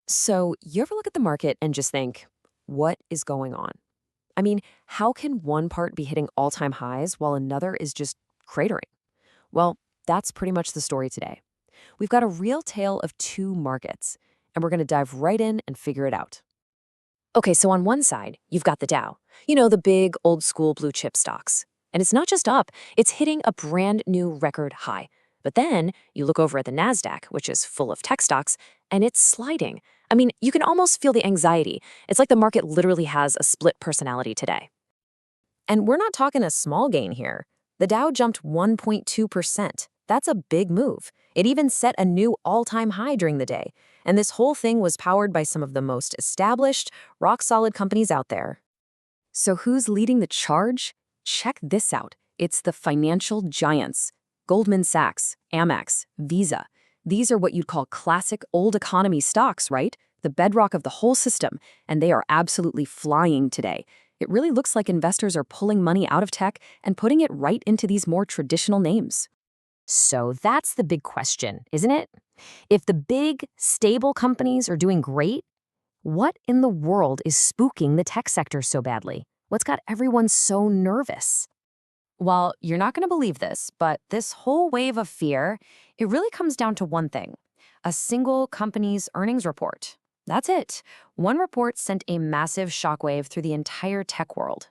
So, you ever look at the market and just think, what is going on? I mean, how can one part be hitting all time highs while another is just cratering? Well, that's pretty much the story today. We've got a real tale of two markets, and we're going to dive right in and figure it out. Okay, so on one side, you've got the Dow, the big old school blue chip stocks. And it's not just up, it's hitting a brand new record high. But then you look over at the Nasdaq, which is full of tech stocks, and it's sliding. I mean, you can almost feel the anxiety. It's like the market literally has a split personality today. And we're not talking a small gain here. The Dow jumped 1.2%. That's a big move. It even set a new all-time high during the day. And this whole thing was powered by some of the most established, rock-solid companies out there. So who's leading the charge? Check this out. It's the financial giants. Goldman Sachs, Amex, Visa. These are what you'd call classic old economy stocks, right? The bedrock of the whole system, and they are absolutely flying today. It really looks like investors are pulling money out of tech and putting it right into these more traditional names. So that's the big question, isn't it? If the big, stable companies are doing great, what in the world is spooking the tech sector so badly? What's got everyone so nervous? Well, you're not going to believe this, but this whole wave of fear, it really comes down to one thing: a single company's earnings report. That's it. One report sent a massive shockwave through the entire tech world.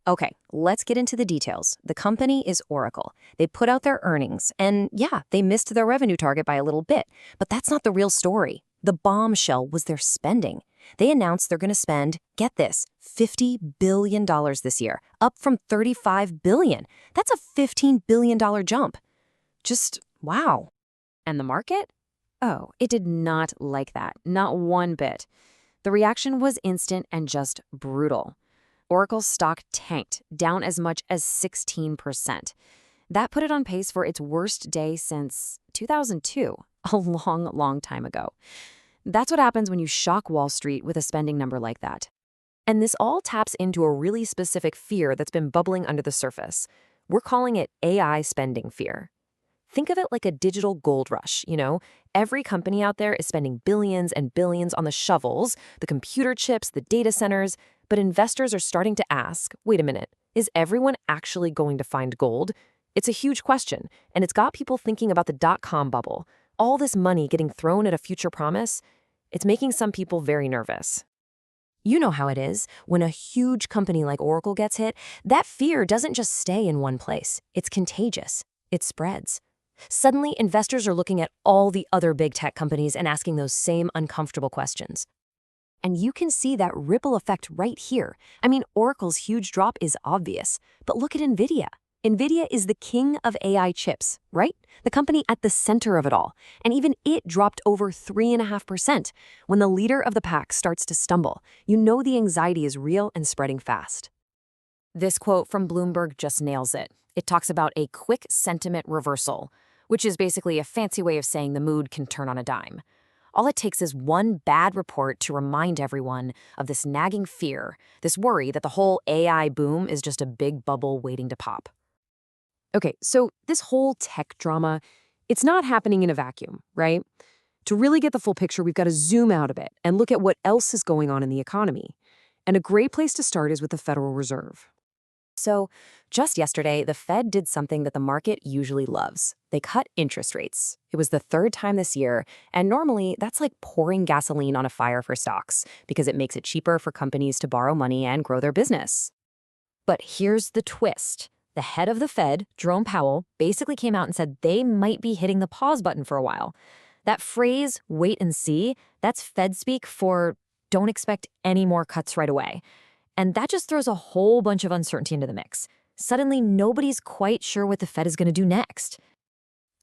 Okay, let's get into the details. The company is Oracle. They put out their earnings, and yeah, they missed their revenue target by a little bit. But that's not the real story. The bombshell was their spending. They announced they're going to spend, get this, $50 billion this year, up from $35 billion. That's a $15 billion jump. Just wow. And the market? Oh, it did not like that, not one bit. The reaction was instant and just brutal. Oracle's stock tanked, down as much as 16%. That put it on pace for its worst day since 2002, a long, long time ago. That's what happens when you shock Wall Street with a spending number like that. And this all taps into a really specific fear that's been bubbling under the surface. We're calling it AI spending fear. Think of it like a digital gold rush. Every company out there is spending billions and billions on the shovels, the computer chips, the data centers, but investors are starting to ask, wait a minute, is everyone actually going to find gold? It's a huge question, and it's got people thinking about the dot-com bubble. All this money getting thrown at a future promise, it's making some people very nervous. You know how it is. When a huge company like Oracle gets hit, that fear doesn't just stay in one place. It's contagious. It spreads. Suddenly, investors are looking at all the other big tech companies and asking those same uncomfortable questions. And you can see that ripple effect right here. I mean, Oracle's huge drop is obvious, but look at Nvidia. Nvidia is the king of AI chips, right? The company at the center of it all. And even it dropped over 3.5%. When the leader of the pack starts to stumble, you know the anxiety is real and spreading fast. This quote from Bloomberg just nails it. It talks about a quick sentiment reversal, which is basically a fancy way of saying the mood can turn on a dime. All it takes is one bad report to remind everyone of this nagging fear, this worry that the whole AI boom is just a big bubble waiting to pop. Okay, so this whole tech drama, it's not happening in a vacuum, right? To really get the full picture, we've got to zoom out a bit and look at what else is going on in the economy. And a great place to start is with the Federal Reserve. So, just yesterday, the Fed did something that the market usually loves. They cut interest rates. It was the third time this year, and normally that's like pouring gasoline on a fire for stocks because it makes it cheaper for companies to borrow money and grow their business. But here's the twist. The head of the Fed, Jerome Powell, basically came out and said they might be hitting the pause button for a while. That phrase, wait and see, that's Fed speak for don't expect any more cuts right away. And that just throws a whole bunch of uncertainty into the mix. Suddenly, nobody's quite sure what the Fed is going to do next.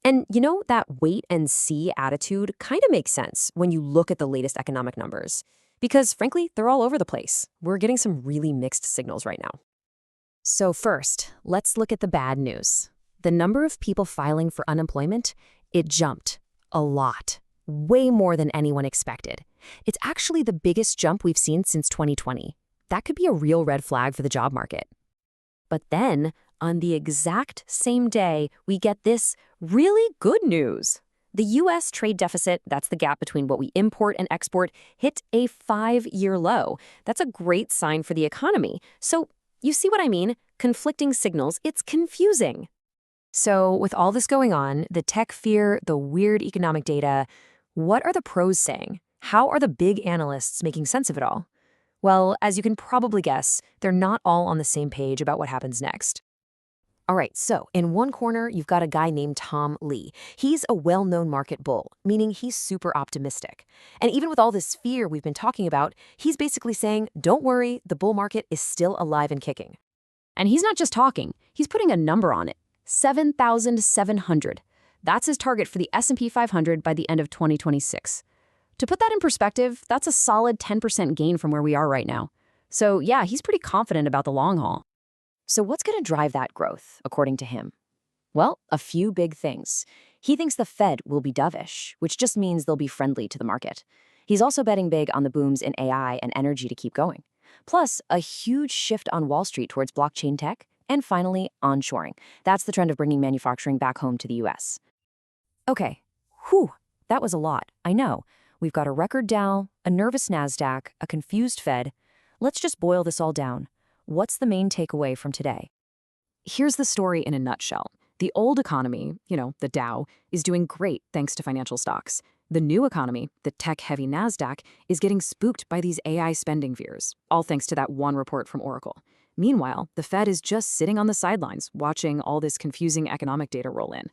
And that wait and see attitude kind of makes sense when you look at the latest economic numbers. Because frankly, they're all over the place. We're getting some really mixed signals right now. So first, let's look at the bad news. The number of people filing for unemployment, it jumped a lot. Way more than anyone expected. It's actually the biggest jump we've seen since 2020. That could be a real red flag for the job market. But then, on the exact same day, we get this really good news. The U.S. trade deficit, that's the gap between what we import and export, hit a 5-year low. That's a great sign for the economy. So, you see what I mean? Conflicting signals, it's confusing. So, with all this going on, the tech fear, the weird economic data, what are the pros saying? How are the big analysts making sense of it all? Well, as you can probably guess, they're not all on the same page about what happens next. All right, so in one corner, you've got a guy named Tom Lee. He's a well-known market bull, meaning he's super optimistic. And even with all this fear we've been talking about, he's basically saying, don't worry, the bull market is still alive and kicking. And he's not just talking, he's putting a number on it, 7,700. That's his target for the S&P 500 by the end of 2026. To put that in perspective, that's a solid 10% gain from where we are right now. So yeah, he's pretty confident about the long haul. So what's going to drive that growth, according to him? Well, a few big things. He thinks the Fed will be dovish, which just means they'll be friendly to the market. He's also betting big on the booms in AI and energy to keep going. Plus, a huge shift on Wall Street towards blockchain tech. And finally, onshoring. That's the trend of bringing manufacturing back home to the US. Okay, whew, that was a lot, I know. We've got a record Dow, a nervous Nasdaq, a confused Fed. Let's just boil this all down. What's the main takeaway from today? Here's the story in a nutshell. The old economy, the Dow, is doing great thanks to financial stocks. The new economy, the tech-heavy Nasdaq, is getting spooked by these AI spending fears, all thanks to that one report from Oracle. Meanwhile, the Fed is just sitting on the sidelines, watching all this confusing economic data roll in.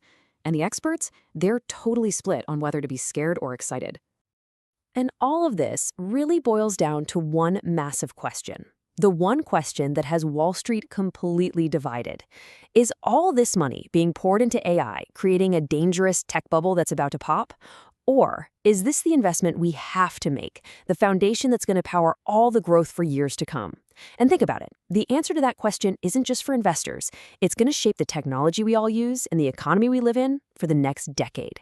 And the experts, they're totally split on whether to be scared or excited. And all of this really boils down to one massive question. The one question that has Wall Street completely divided. Is all this money being poured into AI, creating a dangerous tech bubble that's about to pop? Or is this the investment we have to make, the foundation that's going to power all the growth for years to come? And think about it. The answer to that question isn't just for investors. It's going to shape the technology we all use and the economy we live in for the next decade.